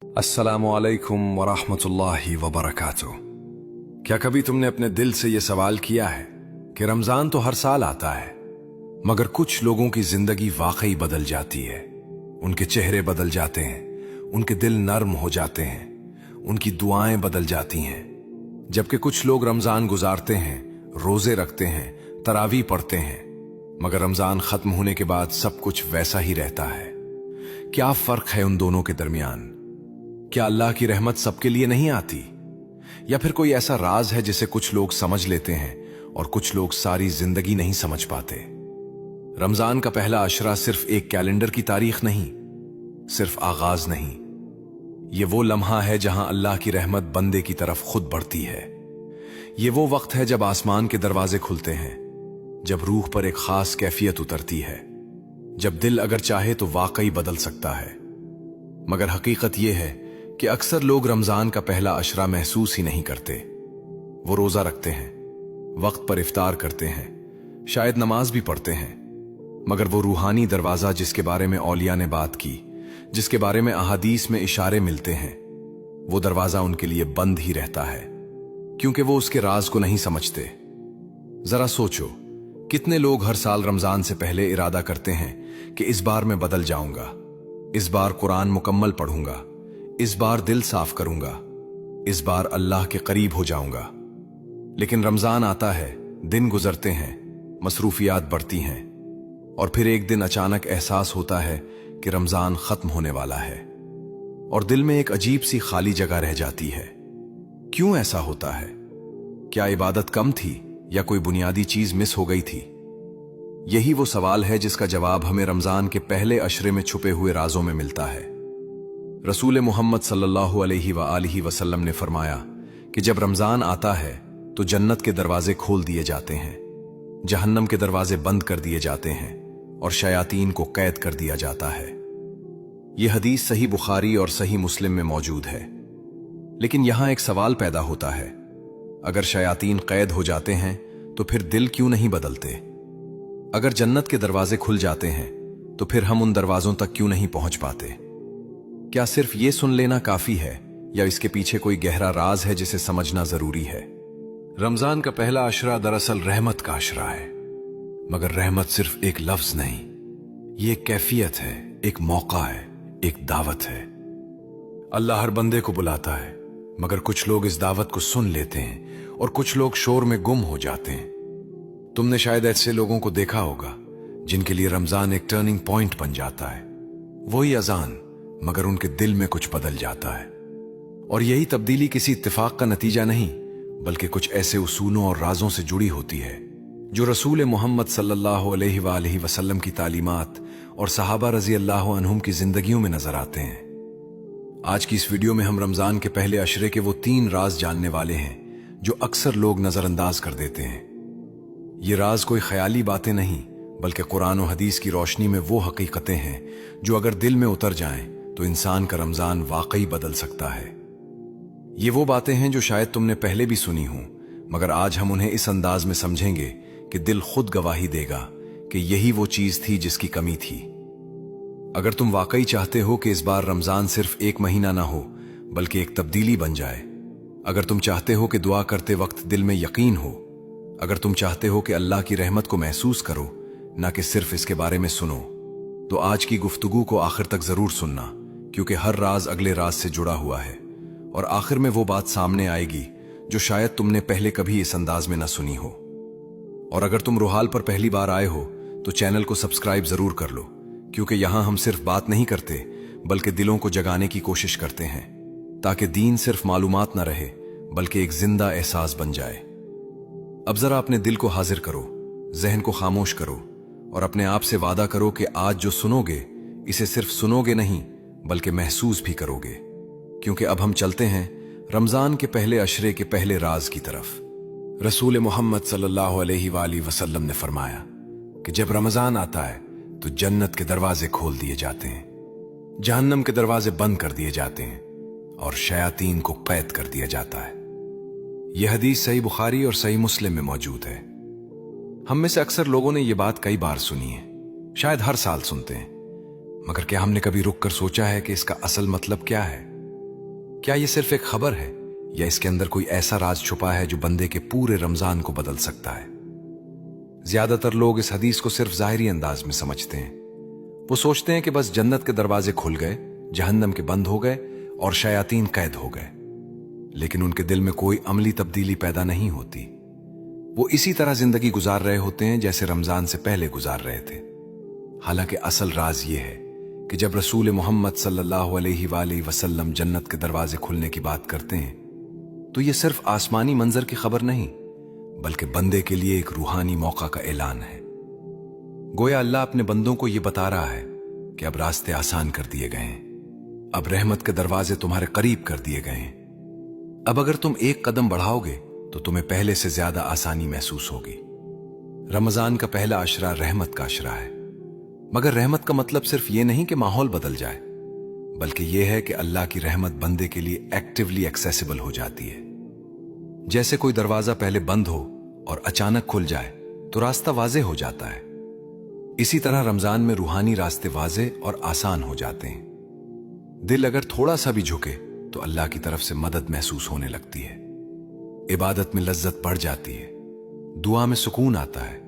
अस्सलामुअलैकुम वरहमतुल्लाहि वबरकातुह। क्या कभी तुमने अपने दिल से यह सवाल किया है कि रमजान तो हर साल आता है, मगर कुछ लोगों की जिंदगी वाकई बदल जाती है। उनके चेहरे बदल जाते हैं, उनके दिल नर्म हो जाते हैं, उनकी दुआएं बदल जाती हैं। जबकि कुछ लोग रमजान गुजारते हैं, रोजे रखते हैं, तरावी पढ़ते हैं, मगर रमजान खत्म होने के बाद सब कुछ वैसा ही रहता है। क्या फर्क है उन दोनों के दरमियान? क्या अल्लाह की रहमत सबके लिए नहीं आती, या फिर कोई ऐसा राज है जिसे कुछ लोग समझ लेते हैं और कुछ लोग सारी जिंदगी नहीं समझ पाते? रमजान का पहला अशरा सिर्फ एक कैलेंडर की तारीख नहीं, सिर्फ आगाज नहीं, ये वो लम्हा है जहां अल्लाह की रहमत बंदे की तरफ खुद बढ़ती है। ये वो वक्त है जब आसमान के दरवाजे खुलते हैं, जब रूह पर एक खास कैफियत उतरती है, जब दिल अगर चाहे तो वाकई बदल सकता है। मगर हकीकत यह है कि अक्सर लोग रमजान का पहला अशरा महसूस ही नहीं करते। वो रोजा रखते हैं, वक्त पर इफ्तार करते हैं, शायद नमाज भी पढ़ते हैं, मगर वो रूहानी दरवाजा जिसके बारे में औलिया ने बात की, जिसके बारे में अहादीस में इशारे मिलते हैं, वो दरवाजा उनके लिए बंद ही रहता है, क्योंकि वो उसके राज को नहीं समझते। जरा सोचो, कितने लोग हर साल रमजान से पहले इरादा करते हैं कि इस बार मैं बदल जाऊंगा, इस बार कुरान मुकम्मल पढ़ूंगा, इस बार दिल साफ करूंगा, इस बार अल्लाह के करीब हो जाऊंगा। लेकिन रमजान आता है, दिन गुजरते हैं, मसरूफियात बढ़ती हैं, और फिर एक दिन अचानक एहसास होता है कि रमजान खत्म होने वाला है, और दिल में एक अजीब सी खाली जगह रह जाती है। क्यों ऐसा होता है? क्या इबादत कम थी या कोई बुनियादी चीज मिस हो गई थी? यही वो सवाल है जिसका जवाब हमें रमजान के पहले अशरे में छुपे हुए राजों में मिलता है। रसूल मोहम्मद सल्लल्लाहु अलैहि वसल्लम ने फरमाया कि जब रमजान आता है तो जन्नत के दरवाजे खोल दिए जाते हैं, जहन्नम के दरवाजे बंद कर दिए जाते हैं, और शयातीन को कैद कर दिया जाता है। यह हदीस सही बुखारी और सही मुस्लिम में मौजूद है। लेकिन यहां एक सवाल पैदा होता है, अगर शयातीन कैद हो जाते हैं तो फिर दिल क्यों नहीं बदलते? अगर जन्नत के दरवाजे खुल जाते हैं तो फिर हम उन दरवाजों तक क्यों नहीं पहुंच पाते? क्या सिर्फ ये सुन लेना काफी है, या इसके पीछे कोई गहरा राज है जिसे समझना जरूरी है? रमजान का पहला अशरा दरअसल रहमत का अशरा है, मगर रहमत सिर्फ एक लफ्ज नहीं, ये एक कैफियत है, एक मौका है, एक दावत है। अल्लाह हर बंदे को बुलाता है, मगर कुछ लोग इस दावत को सुन लेते हैं और कुछ लोग शोर में गुम हो जाते हैं। तुमने शायद ऐसे लोगों को देखा होगा जिनके लिए रमजान एक टर्निंग पॉइंट बन जाता है, वही अजान, मगर उनके दिल में कुछ बदल जाता है। और यही तब्दीली किसी इत्तेफाक का नतीजा नहीं, बल्कि कुछ ऐसे उसूलों और राजों से जुड़ी होती है जो रसूल मोहम्मद सल्लल्लाहु अलैहि वसल्लम की तालीमात और सहाबा रजी अल्लाह अन्हुम की जिंदगियों में नजर आते हैं। आज की इस वीडियो में हम रमजान के पहले अशरे के वो 3 राज जानने वाले हैं जो अक्सर लोग नजरअंदाज कर देते हैं। ये राज कोई ख्याली बातें नहीं, बल्कि कुरान और हदीस की रोशनी में वो हकीकतें हैं जो अगर दिल में उतर जाएं तो इंसान का रमजान वाकई बदल सकता है। ये वो बातें हैं जो शायद तुमने पहले भी सुनी हो, मगर आज हम उन्हें इस अंदाज में समझेंगे कि दिल खुद गवाही देगा कि यही वो चीज थी जिसकी कमी थी। अगर तुम वाकई चाहते हो कि इस बार रमजान सिर्फ एक महीना ना हो, बल्कि एक तब्दीली बन जाए, अगर तुम चाहते हो कि दुआ करते वक्त दिल में यकीन हो, अगर तुम चाहते हो कि अल्लाह की रहमत को महसूस करो, ना कि सिर्फ इसके बारे में सुनो, तो आज की गुफ्तगू को आखिर तक जरूर सुनना, क्योंकि हर राज अगले राज से जुड़ा हुआ है, और आखिर में वो बात सामने आएगी जो शायद तुमने पहले कभी इस अंदाज में ना सुनी हो। और अगर तुम रुहाल पर पहली बार आए हो तो चैनल को सब्सक्राइब जरूर कर लो, क्योंकि यहां हम सिर्फ बात नहीं करते बल्कि दिलों को जगाने की कोशिश करते हैं, ताकि दीन सिर्फ मालूमात ना रहे बल्कि एक जिंदा एहसास बन जाए। अब जरा अपने दिल को हाजिर करो, जहन को खामोश करो, और अपने आप से वादा करो कि आज जो सुनोगे इसे सिर्फ सुनोगे नहीं बल्कि महसूस भी करोगे, क्योंकि अब हम चलते हैं रमजान के पहले अशरे के पहले राज की तरफ। रसूल मोहम्मद सल्लल्लाहु अलैहि वसल्लम ने फरमाया कि जब रमजान आता है तो जन्नत के दरवाजे खोल दिए जाते हैं, जहन्नम के दरवाजे बंद कर दिए जाते हैं, और शयातीन को कैद कर दिया जाता है। यह हदीस सही बुखारी और सही मुस्लिम में मौजूद है। हम में से अक्सर लोगों ने यह बात कई बार सुनी है, शायद हर साल सुनते हैं, मगर क्या हमने कभी रुक कर सोचा है कि इसका असल मतलब क्या है? क्या ये सिर्फ एक खबर है या इसके अंदर कोई ऐसा राज छुपा है जो बंदे के पूरे रमजान को बदल सकता है? ज्यादातर लोग इस हदीस को सिर्फ ज़ाहिरी अंदाज में समझते हैं। वो सोचते हैं कि बस जन्नत के दरवाजे खुल गए, जहन्नम के बंद हो गए और शयातीन कैद हो गए, लेकिन उनके दिल में कोई अमली तब्दीली पैदा नहीं होती। वो इसी तरह जिंदगी गुजार रहे होते हैं जैसे रमजान से पहले गुजार रहे थे। हालांकि असल राज ये है कि जब रसूल मोहम्मद सल्लल्लाहु अलैहि वसल्लम जन्नत के दरवाजे खुलने की बात करते हैं तो ये सिर्फ आसमानी मंजर की खबर नहीं, बल्कि बंदे के लिए एक रूहानी मौका का ऐलान है। गोया अल्लाह अपने बंदों को यह बता रहा है कि अब रास्ते आसान कर दिए गए हैं, अब रहमत के दरवाजे तुम्हारे करीब कर दिए गए हैं। अब अगर तुम एक कदम बढ़ाओगे तो तुम्हें पहले से ज्यादा आसानी महसूस होगी। रमजान का पहला अशरा रहमत का अशरा है, मगर रहमत का मतलब सिर्फ ये नहीं कि माहौल बदल जाए, बल्कि यह है कि अल्लाह की रहमत बंदे के लिए एक्टिवली एक्सेसिबल हो जाती है। जैसे कोई दरवाजा पहले बंद हो और अचानक खुल जाए तो रास्ता वाज़े हो जाता है, इसी तरह रमजान में रूहानी रास्ते वाज़े और आसान हो जाते हैं। दिल अगर थोड़ा सा भी झुके तो अल्लाह की तरफ से मदद महसूस होने लगती है, इबादत में लज्जत बढ़ जाती है, दुआ में सुकून आता है,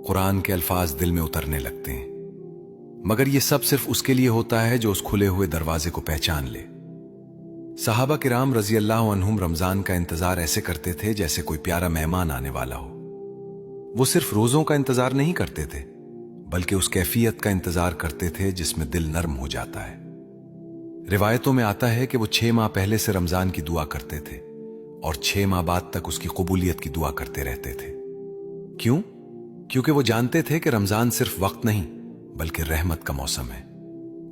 कुरान के अल्फाज दिल में उतरने लगते हैं। मगर यह सब सिर्फ उसके लिए होता है जो उस खुले हुए दरवाजे को पहचान ले। सहाबा किराम रजी अल्लाह अन्हुम रमजान का इंतजार ऐसे करते थे जैसे कोई प्यारा मेहमान आने वाला हो। वो सिर्फ रोजों का इंतजार नहीं करते थे, बल्कि उस कैफियत का इंतजार करते थे जिसमें दिल नर्म हो जाता है। रिवायतों में आता है कि वो 6 माह पहले से रमजान की दुआ करते थे और 6 माह बाद तक उसकी कबूलियत की दुआ करते रहते थे। क्यों? क्योंकि वो जानते थे कि रमजान सिर्फ वक्त नहीं बल्कि रहमत का मौसम है,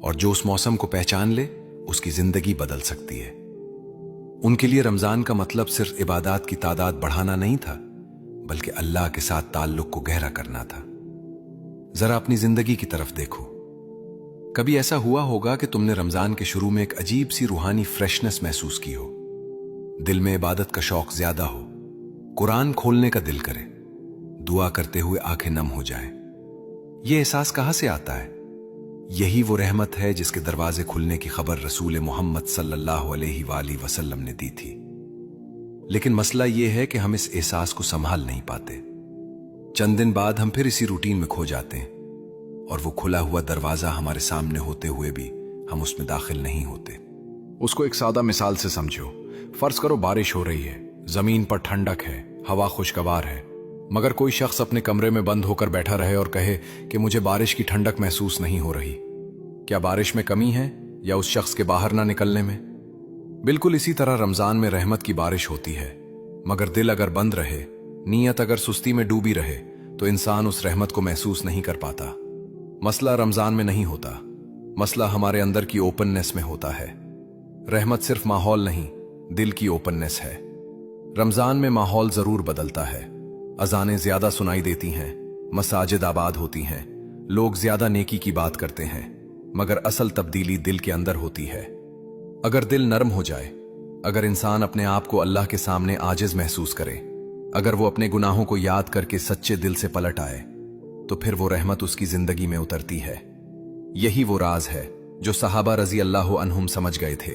और जो उस मौसम को पहचान ले उसकी जिंदगी बदल सकती है। उनके लिए रमजान का मतलब सिर्फ इबादत की तादाद बढ़ाना नहीं था, बल्कि अल्लाह के साथ ताल्लुक को गहरा करना था। जरा अपनी जिंदगी की तरफ देखो। कभी ऐसा हुआ होगा कि तुमने रमजान के शुरू में एक अजीब सी रूहानी फ्रेशनेस महसूस की हो, दिल में इबादत का शौक ज्यादा हो, कुरान खोलने का दिल करे, दुआ करते हुए आंखें नम हो जाएं। यह एहसास कहां से आता है? यही वो रहमत है जिसके दरवाजे खुलने की खबर रसूल मोहम्मद सल्लल्लाहु अलैहि वसल्लम ने दी थी। लेकिन मसला यह है कि हम इस एहसास को संभाल नहीं पाते। चंद दिन बाद हम फिर इसी रूटीन में खो जाते हैं और वो खुला हुआ दरवाजा हमारे सामने होते हुए भी हम उसमें दाखिल नहीं होते। उसको एक सादा मिसाल से समझो। फर्ज करो बारिश हो रही है, जमीन पर ठंडक है, हवा खुशगवार है, मगर कोई शख्स अपने कमरे में बंद होकर बैठा रहे और कहे कि मुझे बारिश की ठंडक महसूस नहीं हो रही। क्या बारिश में कमी है या उस शख्स के बाहर ना निकलने में? बिल्कुल इसी तरह रमजान में रहमत की बारिश होती है, मगर दिल अगर बंद रहे, नीयत अगर सुस्ती में डूबी रहे तो इंसान उस रहमत को महसूस नहीं कर पाता। मसला रमजान में नहीं होता, मसला हमारे अंदर की ओपननेस में होता है। रहमत सिर्फ माहौल नहीं, दिल की ओपननेस है। रमजान में माहौल जरूर बदलता है, अजानें ज्यादा सुनाई देती हैं, मसाजिद आबाद होती हैं, लोग ज्यादा नेकी की बात करते हैं, मगर असल तब्दीली दिल के अंदर होती है। अगर दिल नरम हो जाए, अगर इंसान अपने आप को अल्लाह के सामने आजिज महसूस करे, अगर वो अपने गुनाहों को याद करके सच्चे दिल से पलट आए, तो फिर वो रहमत उसकी जिंदगी में उतरती है। यही वो राज है जो सहाबा रजी अल्लाह अन्हुम समझ गए थे।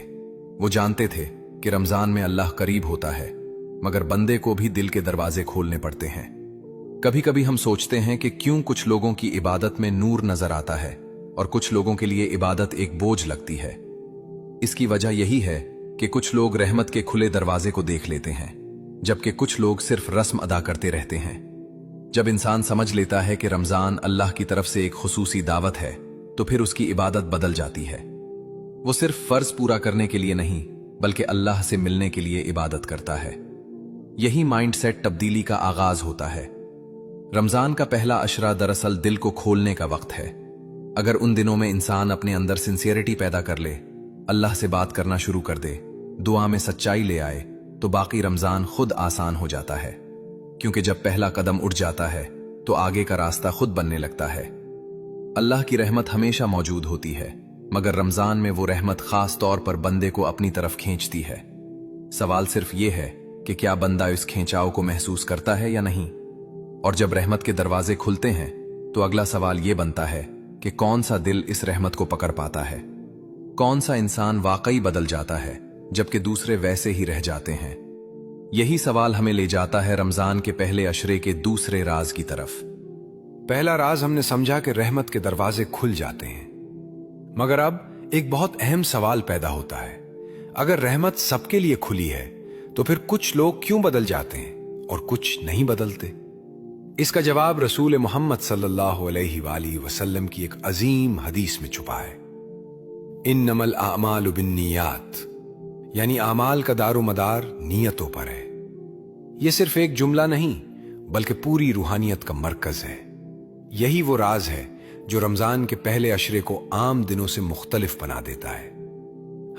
वो जानते थे कि रमजान में अल्लाह करीब होता है, मगर बंदे को भी दिल के दरवाजे खोलने पड़ते हैं। कभी कभी हम सोचते हैं कि क्यों कुछ लोगों की इबादत में नूर नजर आता है और कुछ लोगों के लिए इबादत एक बोझ लगती है। इसकी वजह यही है कि कुछ लोग रहमत के खुले दरवाजे को देख लेते हैं, जबकि कुछ लोग सिर्फ रस्म अदा करते रहते हैं। जब इंसान समझ लेता है कि रमजान अल्लाह की तरफ से एक खुसूसी दावत है, तो फिर उसकी इबादत बदल जाती है। वो सिर्फ फर्ज पूरा करने के लिए नहीं, बल्कि अल्लाह से मिलने के लिए इबादत करता है। यही माइंडसेट तब्दीली का आगाज होता है। रमजान का पहला अशरा दरअसल दिल को खोलने का वक्त है। अगर उन दिनों में इंसान अपने अंदर सिंसियरिटी पैदा कर ले, अल्लाह से बात करना शुरू कर दे, दुआ में सच्चाई ले आए, तो बाकी रमजान खुद आसान हो जाता है। क्योंकि जब पहला कदम उठ जाता है तो आगे का रास्ता खुद बनने लगता है। अल्लाह की रहमत हमेशा मौजूद होती है, मगर रमजान में वो रहमत खास तौर पर बंदे को अपनी तरफ खींचती है। सवाल सिर्फ ये है कि क्या बंदा इस खींचाव को महसूस करता है या नहीं। और जब रहमत के दरवाजे खुलते हैं तो अगला सवाल ये बनता है कि कौन सा दिल इस रहमत को पकड़ पाता है, कौन सा इंसान वाकई बदल जाता है जबकि दूसरे वैसे ही रह जाते हैं। यही सवाल हमें ले जाता है रमजान के पहले अशरे के दूसरे राज की तरफ। पहला राज हमने समझा कि रहमत के दरवाजे खुल जाते हैं, मगर अब एक बहुत अहम सवाल पैदा होता है। अगर रहमत सबके लिए खुली है तो फिर कुछ लोग क्यों बदल जाते हैं और कुछ नहीं बदलते? इसका जवाब रसूल मोहम्मद सल्लल्लाहु अलैहि वसल्लम की एक अजीम हदीस में छुपा है। इन्नमल आमालु बिन्नियात, यानी आमाल का दारोमदार नीयतों पर है। यह सिर्फ एक जुमला नहीं बल्कि पूरी रूहानियत का मरकज है। यही वो राज है जो रमजान के पहले अशरे को आम दिनों से मुख्तलिफ बना देता है।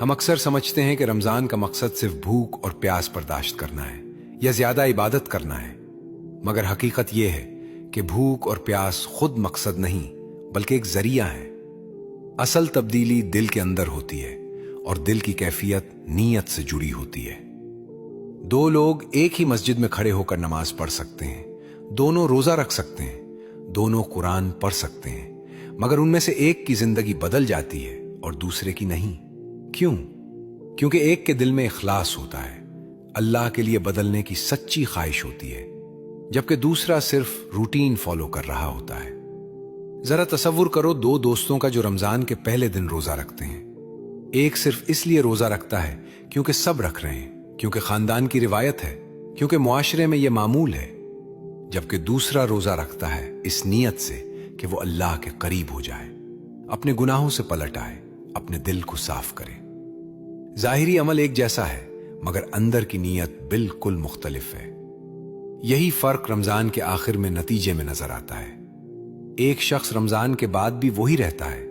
हम अक्सर समझते हैं कि रमजान का मकसद सिर्फ भूख और प्यास बर्दाश्त करना है या ज्यादा इबादत करना है, मगर हकीकत यह है कि भूख और प्यास खुद मकसद नहीं बल्कि एक जरिया है। असल तब्दीली दिल के अंदर होती है और दिल की कैफियत नीयत से जुड़ी होती है। दो लोग एक ही मस्जिद में खड़े होकर नमाज पढ़ सकते हैं, दोनों रोजा रख सकते हैं, दोनों कुरान पढ़ सकते हैं, मगर उनमें से एक की जिंदगी बदल जाती है और दूसरे की नहीं। क्यों? क्योंकि एक के दिल में इखलास होता है, अल्लाह के लिए बदलने की सच्ची ख्वाहिश होती है, जबकि दूसरा सिर्फ रूटीन फॉलो कर रहा होता है। जरा तसव्वुर करो दो दोस्तों का जो रमजान के पहले दिन रोजा रखते हैं। एक सिर्फ इसलिए रोजा रखता है क्योंकि सब रख रहे हैं, क्योंकि खानदान की रिवायत है, क्योंकि मुआशरे में यह मामूल है, जबकि दूसरा रोजा रखता है इस नीयत से कि वो अल्लाह के करीब हो जाए, अपने गुनाहों से पलट आए, अपने दिल को साफ करे। जाहिरी अमल एक जैसा है मगर अंदर की नीयत बिल्कुल मुख्तलिफ है। यही फर्क रमजान के आखिर में नतीजे में नजर आता है। एक शख्स रमजान के बाद भी वही रहता है,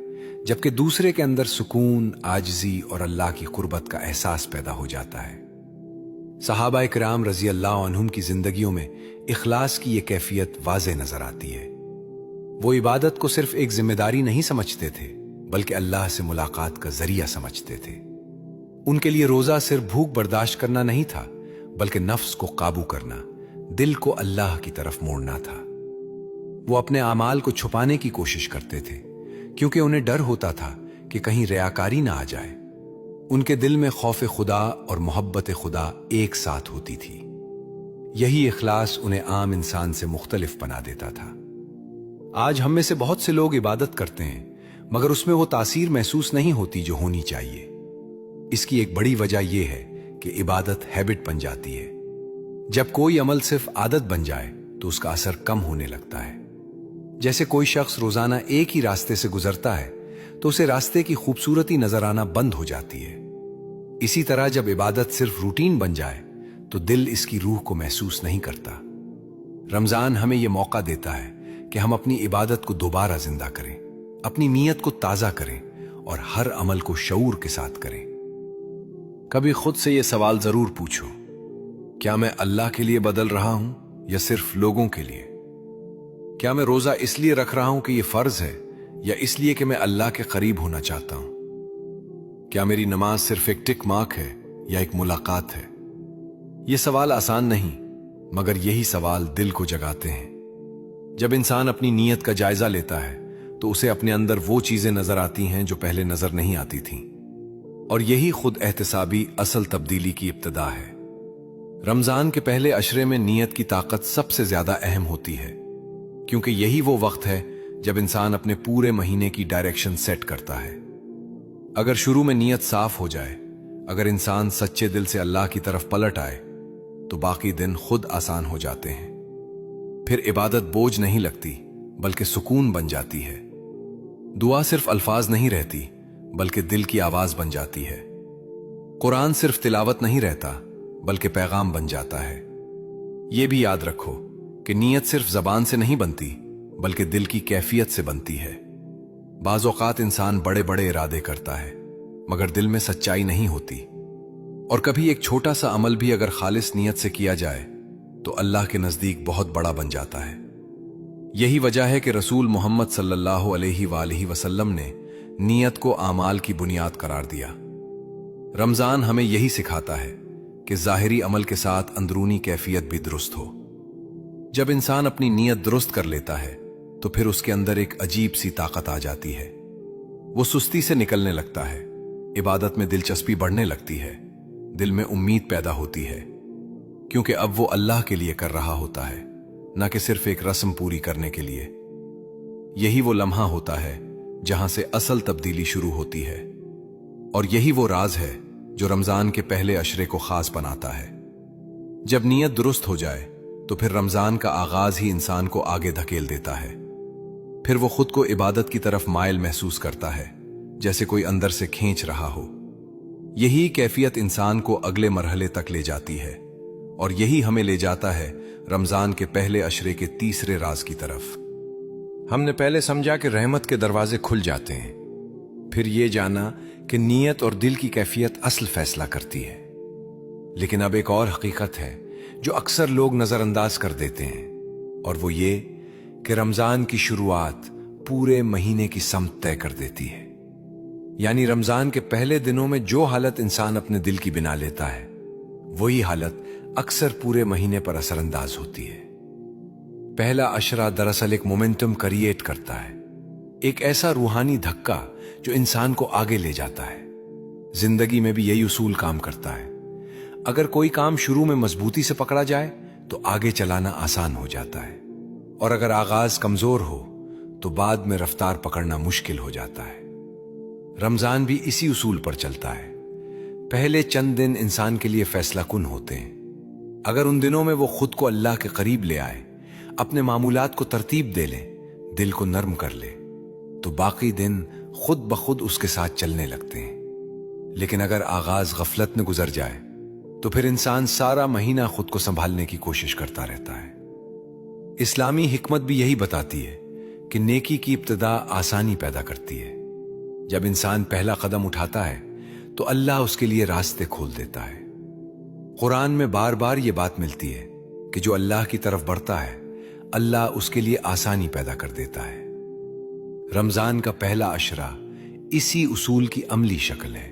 जबकि दूसरे के अंदर सुकून, आजिज़ी और अल्लाह की कुर्बत का एहसास पैदा हो जाता है। सहाबा इकराम रजी अल्लाह अन्हुम की जिंदगियों में इखलास की यह कैफियत वाज़े नजर आती है। वो इबादत को सिर्फ एक जिम्मेदारी नहीं समझते थे बल्कि अल्लाह से मुलाकात का जरिया समझते थे। उनके लिए रोजा सिर्फ भूख बर्दाश्त करना नहीं था बल्कि नफ्स को काबू करना, दिल को अल्लाह की तरफ मोड़ना था। वो अपने आमाल को छुपाने की कोशिश करते थे क्योंकि उन्हें डर होता था कि कहीं रियाकारी ना आ जाए। उनके दिल में खौफ खुदा और मोहब्बत खुदा एक साथ होती थी। यही इखलास उन्हें आम इंसान से मुख्तलिफ बना देता था। आज हम में से बहुत से लोग इबादत करते हैं मगर उसमें वो तासीर महसूस नहीं होती जो होनी चाहिए। इसकी एक बड़ी वजह यह है कि इबादत हैबिट बन जाती है। जब कोई अमल सिर्फ आदत बन जाए तो उसका असर कम होने लगता है। जैसे कोई शख्स रोजाना एक ही रास्ते से गुजरता है तो उसे रास्ते की खूबसूरती नजर आना बंद हो जाती है। इसी तरह जब इबादत सिर्फ रूटीन बन जाए तो दिल इसकी रूह को महसूस नहीं करता। रमजान हमें यह मौका देता है कि हम अपनी इबादत को दोबारा जिंदा करें, अपनी नीयत को ताजा करें और हर अमल को शऊर के साथ करें। कभी खुद से यह सवाल जरूर पूछो, क्या मैं अल्लाह के लिए बदल रहा हूं या सिर्फ लोगों के लिए? क्या मैं रोजा इसलिए रख रहा हूं कि यह फर्ज है या इसलिए कि मैं अल्लाह के करीब होना चाहता हूं? क्या मेरी नमाज सिर्फ एक टिक मार्क है या एक मुलाकात है? ये सवाल आसान नहीं मगर यही सवाल दिल को जगाते हैं। जब इंसान अपनी नीयत का जायजा लेता है तो उसे अपने अंदर वो चीजें नजर आती हैं जो पहले नजर नहीं आती थीं, और यही खुद एहतिसाबी असल तब्दीली की इब्तिदा है। रमजान के पहले अशरे में नीयत की ताकत सबसे ज्यादा अहम होती है क्योंकि यही वो वक्त है जब इंसान अपने पूरे महीने की डायरेक्शन सेट करता है। अगर शुरू में नीयत साफ हो जाए, अगर इंसान सच्चे दिल से अल्लाह की तरफ पलट आए तो बाकी दिन खुद आसान हो जाते हैं। फिर इबादत बोझ नहीं लगती बल्कि सुकून बन जाती है। दुआ सिर्फ अल्फाज नहीं रहती बल्कि दिल की आवाज बन जाती है। कुरान सिर्फ तिलावत नहीं रहता बल्कि पैगाम बन जाता है। यह भी याद रखो कि नीयत सिर्फ जबान से नहीं बनती बल्कि दिल की कैफियत से बनती है। बाज़ औक़ात इंसान बड़े बड़े इरादे करता है मगर दिल में सच्चाई नहीं होती, और कभी एक छोटा सा अमल भी अगर खालिस नीयत से किया जाए तो अल्लाह के नजदीक बहुत बड़ा बन जाता है। यही वजह है कि रसूल मोहम्मद सल्लल्लाहु अलैहि वसल्लम ने नीयत को आमाल की बुनियाद करार दिया। रमजान हमें यही सिखाता है कि ज़ाहिरी अमल के साथ अंदरूनी कैफियत भी दुरुस्त हो। जब इंसान अपनी नीयत दुरुस्त कर लेता है तो फिर उसके अंदर एक अजीब सी ताकत आ जाती है। वो सुस्ती से निकलने लगता है, इबादत में दिलचस्पी बढ़ने लगती है, دل میں امید پیدا ہوتی ہے، کیونکہ اب وہ اللہ کے لیے کر رہا ہوتا ہے، نہ کہ صرف ایک رسم پوری کرنے کے لیے۔ یہی وہ لمحہ ہوتا ہے جہاں سے اصل تبدیلی شروع ہوتی ہے، اور یہی وہ راز ہے جو رمضان کے پہلے عشرے کو خاص بناتا ہے۔ جب نیت درست ہو جائے تو پھر رمضان کا آغاز ہی انسان کو آگے دھکیل دیتا ہے۔ پھر وہ خود کو عبادت کی طرف مائل محسوس کرتا ہے، جیسے کوئی اندر سے کھینچ رہا ہو۔ یہی کیفیت انسان کو اگلے مرحلے تک لے جاتی ہے، اور یہی ہمیں لے جاتا ہے رمضان کے پہلے عشرے کے تیسرے راز کی طرف۔ ہم نے پہلے سمجھا کہ رحمت کے دروازے کھل جاتے ہیں، پھر یہ جانا کہ نیت اور دل کی کیفیت اصل فیصلہ کرتی ہے۔ لیکن اب ایک اور حقیقت ہے جو اکثر لوگ نظر انداز کر دیتے ہیں، اور وہ یہ کہ رمضان کی شروعات پورے مہینے کی سمت طے کر دیتی ہے۔ یعنی رمضان کے پہلے دنوں میں جو حالت انسان اپنے دل کی بنا لیتا ہے، وہی حالت اکثر پورے مہینے پر اثر انداز ہوتی ہے۔ پہلا عشرہ دراصل ایک مومنٹم کریٹ کرتا ہے، ایک ایسا روحانی دھکا جو انسان کو آگے لے جاتا ہے۔ زندگی میں بھی یہی اصول کام کرتا ہے۔ اگر کوئی کام شروع میں مضبوطی سے پکڑا جائے تو آگے چلانا آسان ہو جاتا ہے، اور اگر آغاز کمزور ہو تو بعد میں رفتار پکڑنا مشکل ہو جاتا ہے۔ رمضان بھی اسی اصول پر چلتا ہے۔ پہلے چند دن انسان کے لیے فیصلہ کن ہوتے ہیں۔ اگر ان دنوں میں وہ خود کو اللہ کے قریب لے آئے، اپنے معمولات کو ترتیب دے لے، دل کو نرم کر لے، تو باقی دن خود بخود اس کے ساتھ چلنے لگتے ہیں۔ لیکن اگر آغاز غفلت میں گزر جائے تو پھر انسان سارا مہینہ خود کو سنبھالنے کی کوشش کرتا رہتا ہے۔ اسلامی حکمت بھی یہی بتاتی ہے کہ نیکی کی ابتدا آسانی پیدا کرتی ہے۔ جب انسان پہلا قدم اٹھاتا ہے تو اللہ اس کے لیے راستے کھول دیتا ہے۔ قرآن میں بار بار یہ بات ملتی ہے کہ جو اللہ کی طرف بڑھتا ہے، اللہ اس کے لیے آسانی پیدا کر دیتا ہے۔ رمضان کا پہلا عشرہ اسی اصول کی عملی شکل ہے۔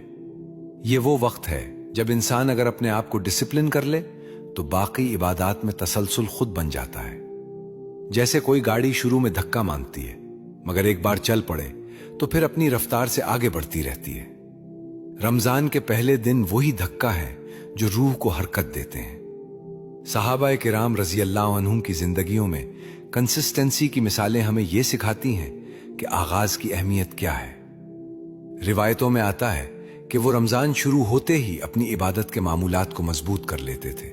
یہ وہ وقت ہے جب انسان اگر اپنے آپ کو ڈسپلن کر لے تو باقی عبادات میں تسلسل خود بن جاتا ہے۔ جیسے کوئی گاڑی شروع میں دھکا مانگتی ہے، مگر ایک بار چل پڑے تو پھر اپنی رفتار سے آگے بڑھتی رہتی ہے۔ رمضان کے پہلے دن وہی دھکا ہے جو روح کو حرکت دیتے ہیں۔ صحابہ کرام رضی اللہ عنہم کی زندگیوں میں کنسسٹنسی کی مثالیں ہمیں یہ سکھاتی ہیں کہ آغاز کی اہمیت کیا ہے۔ روایتوں میں آتا ہے کہ وہ رمضان شروع ہوتے ہی اپنی عبادت کے معمولات کو مضبوط کر لیتے تھے۔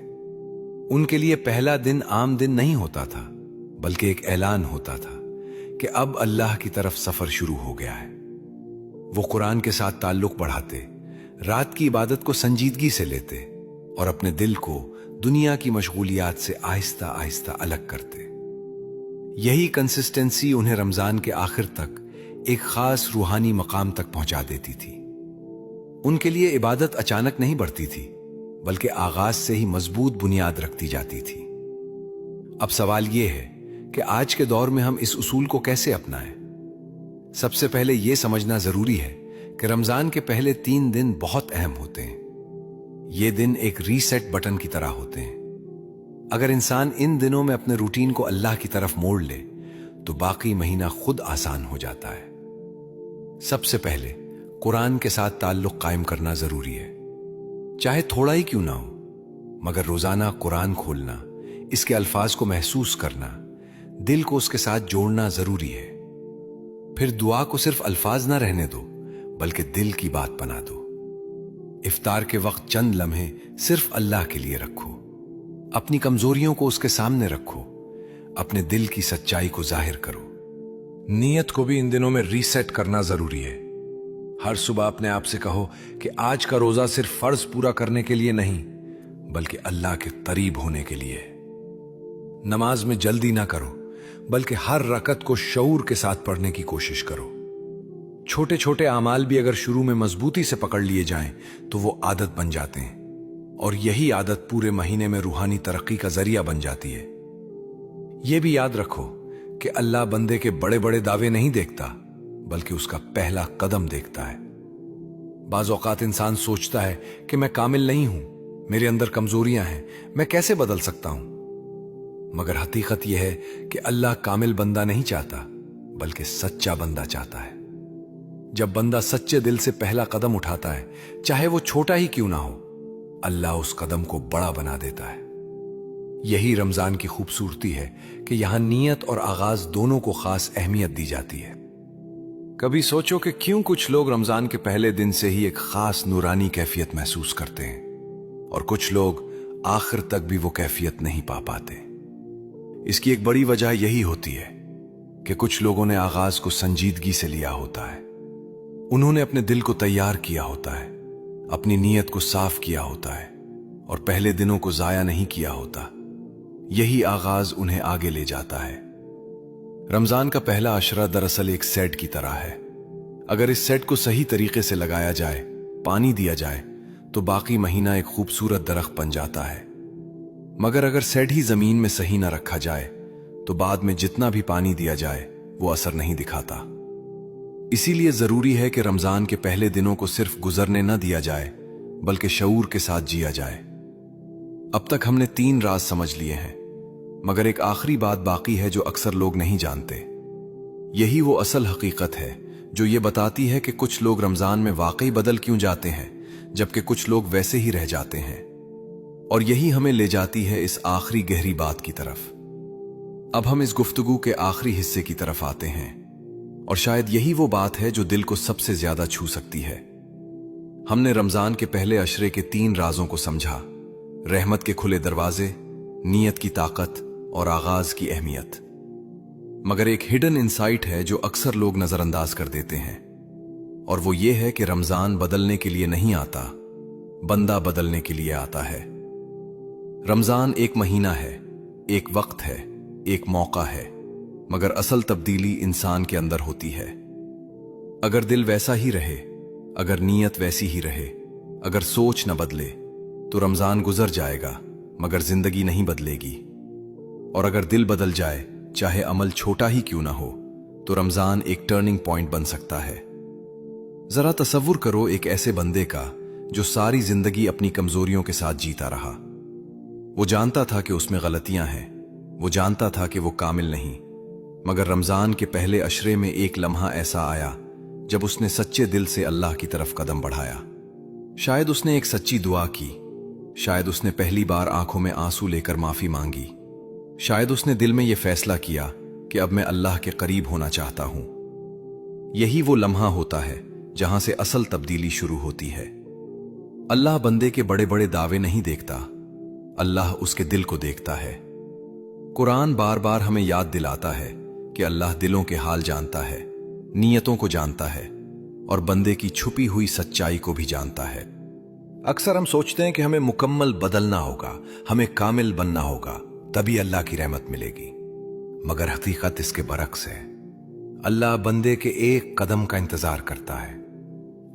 ان کے لیے پہلا دن عام دن نہیں ہوتا تھا، بلکہ ایک اعلان ہوتا تھا کہ اب اللہ کی طرف سفر شروع ہو گیا ہے۔ وہ قرآن کے ساتھ تعلق بڑھاتے، رات کی عبادت کو سنجیدگی سے لیتے، اور اپنے دل کو دنیا کی مشغولیات سے آہستہ آہستہ الگ کرتے۔ یہی کنسسٹنسی انہیں رمضان کے آخر تک ایک خاص روحانی مقام تک پہنچا دیتی تھی۔ ان کے لیے عبادت اچانک نہیں بڑھتی تھی، بلکہ آغاز سے ہی مضبوط بنیاد رکھتی جاتی تھی۔ اب سوال یہ ہے کہ آج کے دور میں ہم اس اصول کو کیسے اپنائیں؟ سب سے پہلے یہ سمجھنا ضروری ہے کہ رمضان کے پہلے 3 دن بہت اہم ہوتے ہیں۔ یہ دن ایک ریسیٹ بٹن کی طرح ہوتے ہیں۔ اگر انسان ان دنوں میں اپنے روٹین کو اللہ کی طرف موڑ لے تو باقی مہینہ خود آسان ہو جاتا ہے۔ سب سے پہلے قرآن کے ساتھ تعلق قائم کرنا ضروری ہے، چاہے تھوڑا ہی کیوں نہ ہو، مگر روزانہ قرآن کھولنا، اس کے الفاظ کو محسوس کرنا، دل کو اس کے ساتھ جوڑنا ضروری ہے۔ پھر دعا کو صرف الفاظ نہ رہنے دو، بلکہ دل کی بات بنا دو۔ افطار کے وقت چند لمحے صرف اللہ کے لیے رکھو، اپنی کمزوریوں کو اس کے سامنے رکھو، اپنے دل کی سچائی کو ظاہر کرو۔ نیت کو بھی ان دنوں میں ریسیٹ کرنا ضروری ہے۔ ہر صبح اپنے آپ سے کہو کہ آج کا روزہ صرف فرض پورا کرنے کے لیے نہیں، بلکہ اللہ کے قریب ہونے کے لیے۔ نماز میں جلدی نہ کرو، بلکہ ہر رکعت کو شعور کے ساتھ پڑھنے کی کوشش کرو۔ چھوٹے چھوٹے اعمال بھی اگر شروع میں مضبوطی سے پکڑ لیے جائیں تو وہ عادت بن جاتے ہیں، اور یہی عادت پورے مہینے میں روحانی ترقی کا ذریعہ بن جاتی ہے۔ یہ بھی یاد رکھو کہ اللہ بندے کے بڑے بڑے دعوے نہیں دیکھتا، بلکہ اس کا پہلا قدم دیکھتا ہے۔ بعض اوقات انسان سوچتا ہے کہ میں کامل نہیں ہوں، میرے اندر کمزوریاں ہیں، میں کیسے بدل سکتا ہوں؟ مگر حقیقت یہ ہے کہ اللہ کامل بندہ نہیں چاہتا، بلکہ سچا بندہ چاہتا ہے۔ جب بندہ سچے دل سے پہلا قدم اٹھاتا ہے، چاہے وہ چھوٹا ہی کیوں نہ ہو، अल्लाह उस कदम को बड़ा बना देता है। यही रमजान की खूबसूरती है कि यहां नियत और आगाज दोनों को खास अहमियत दी जाती है। कभी सोचो कि क्यों कुछ लोग रमजान के पहले दिन से ही एक खास नूरानी कैफियत महसूस करते हैं और कुछ लोग आखिर तक भी वो कैफियत नहीं पा पाते। इसकी एक बड़ी वजह यही होती है कि कुछ लोगों ने आगाज को संजीदगी से लिया होता है। उन्होंने अपने दिल को तैयार किया होता है, अपनी नीयत को साफ किया होता है और पहले दिनों को जाया नहीं किया होता। यही आगाज उन्हें आगे ले जाता है। रमजान का पहला अशरा दरअसल एक सेट की तरह है। अगर इस सेट को सही तरीके से लगाया जाए, पानी दिया जाए, तो बाकी महीना एक खूबसूरत दरख्त बन जाता है। मगर अगर सेट ही जमीन में सही ना रखा जाए तो बाद में जितना भी पानी दिया जाए वो असर नहीं दिखाता। इसीलिए जरूरी है कि रमजान के पहले दिनों को सिर्फ गुजरने न दिया जाए बल्कि शऊर के साथ जिया जाए। अब तक हमने 3 राज समझ लिए हैं, मगर एक आखिरी बात बाकी है जो अक्सर लोग नहीं जानते। यही वो असल हकीकत है जो ये बताती है कि कुछ लोग रमजान में वाकई बदल क्यों जाते हैं जबकि कुछ लोग वैसे ही रह जाते हैं। और यही हमें ले जाती है इस आखिरी गहरी बात की तरफ। अब हम इस गुफ्तगू के आखिरी हिस्से की तरफ आते हैं और शायद यही वो बात है जो दिल को सबसे ज्यादा छू सकती है। हमने रमजान के पहले अशरे के 3 राजों को समझा: रहमत के खुले दरवाजे, नीयत की ताकत और आगाज की अहमियत। मगर एक हिडन इंसाइट है जो अक्सर लोग नजरअंदाज कर देते हैं, और वो ये है कि रमजान बदलने के लिए नहीं आता, बंदा बदलने के लिए आता है। रमजान एक महीना है, एक वक्त है, एक मौका है, मगर असल तब्दीली इंसान के अंदर होती है। अगर दिल वैसा ही रहे, अगर नीयत वैसी ही रहे, अगर सोच न बदले तो रमजान गुजर जाएगा मगर जिंदगी नहीं बदलेगी। और अगर दिल बदल जाए, चाहे अमल छोटा ही क्यों ना हो, तो रमजान एक टर्निंग पॉइंट बन सकता है। जरा तसव्वुर करो एक ऐसे बंदे का जो सारी जिंदगी अपनी कमजोरियों के साथ जीता रहा। वो जानता था कि उसमें गलतियां हैं, वो जानता था कि वो कामिल नहीं, मगर रमजान के पहले अशरे में एक लम्हा ऐसा आया जब उसने सच्चे दिल से अल्लाह की तरफ कदम बढ़ाया। शायद उसने एक सच्ची दुआ की, शायद उसने पहली बार आंखों में आंसू लेकर माफी मांगी, शायद उसने दिल में यह फैसला किया कि अब मैं अल्लाह के करीब होना चाहता हूं। यही वो लम्हा होता है जहां से असल तब्दीली शुरू होती है। अल्लाह बंदे के बड़े बड़े दावे नहीं देखता, अल्लाह उसके दिल को देखता है। कुरान बार बार हमें याद दिलाता है कि अल्लाह दिलों के हाल जानता है, नीयतों को जानता है और बंदे की छुपी हुई सच्चाई को भी जानता है। अक्सर हम सोचते हैं कि हमें मुकम्मल बदलना होगा, हमें कामिल बनना होगा, तभी अल्लाह की रहमत मिलेगी। मगर हकीकत इसके बरक्स है। अल्लाह बंदे के एक कदम का इंतजार करता है।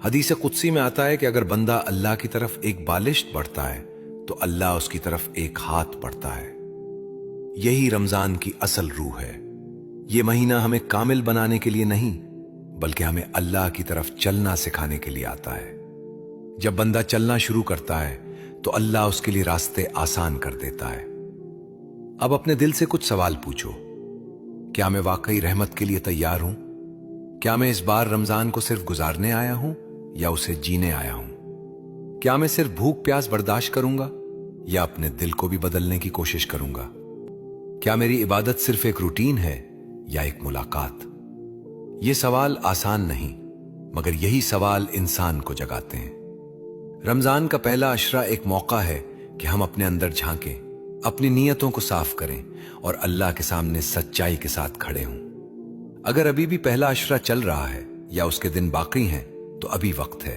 हदीस कुदसी में आता है कि अगर बंदा अल्लाह की तरफ एक बालिश्त बढ़ता है तो अल्लाह उसकी तरफ एक हाथ बढ़ता है। यही रमजान की असल रूह है। ये महीना हमें कामिल बनाने के लिए नहीं बल्कि हमें अल्लाह की तरफ चलना सिखाने के लिए आता है। जब बंदा चलना शुरू करता है तो अल्लाह उसके लिए रास्ते आसान कर देता है। अब अपने दिल से कुछ सवाल पूछो। क्या मैं वाकई रहमत के लिए तैयार हूं? क्या मैं इस बार रमजान को सिर्फ गुजारने आया हूं या उसे जीने आया हूं? क्या मैं सिर्फ भूख प्यास बर्दाश्त करूंगा या अपने दिल को भी बदलने की कोशिश करूंगा? क्या मेरी इबादत सिर्फ एक रूटीन है या एक मुलाकात? ये सवाल आसान नहीं, मगर यही सवाल इंसान को जगाते हैं। रमजान का पहला अशरा एक मौका है कि हम अपने अंदर झांकें, अपनी नीयतों को साफ करें और अल्लाह के सामने सच्चाई के साथ खड़े हों। अगर अभी भी पहला अशरा चल रहा है या उसके दिन बाकी हैं तो अभी वक्त है।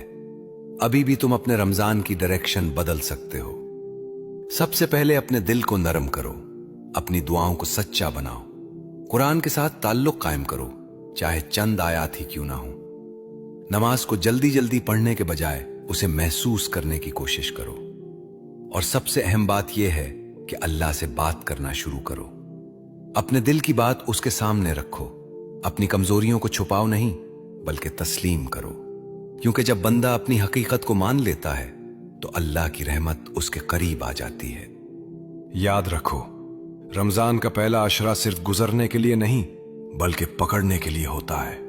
अभी भी तुम अपने रमजान की डायरेक्शन बदल सकते हो। सबसे पहले अपने दिल को नरम करो, अपनी दुआओं को सच्चा बनाओ, कुरान के साथ ताल्लुक कायम करो, चाहे चंद आयात ही क्यों ना हो। नमाज को जल्दी जल्दी पढ़ने के बजाय उसे महसूस करने की कोशिश करो। और सबसे अहम बात यह है कि अल्लाह से बात करना शुरू करो। अपने दिल की बात उसके सामने रखो। अपनी कमजोरियों को छुपाओ नहीं बल्कि तस्लीम करो, क्योंकि जब बंदा अपनी हकीकत को मान लेता है तो अल्लाह की रहमत उसके करीब आ जाती है। याद रखो, रमजान का पहला अशरा सिर्फ गुजरने के लिए नहीं बल्कि पकड़ने के लिए होता है।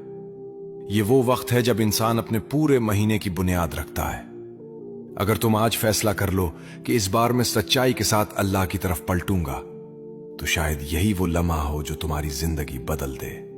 ये वो वक्त है जब इंसान अपने पूरे महीने की बुनियाद रखता है। अगर तुम आज फैसला कर लो कि इस बार मैं सच्चाई के साथ अल्लाह की तरफ पलटूंगा, तो शायद यही वो लम्हा हो जो तुम्हारी जिंदगी बदल दे।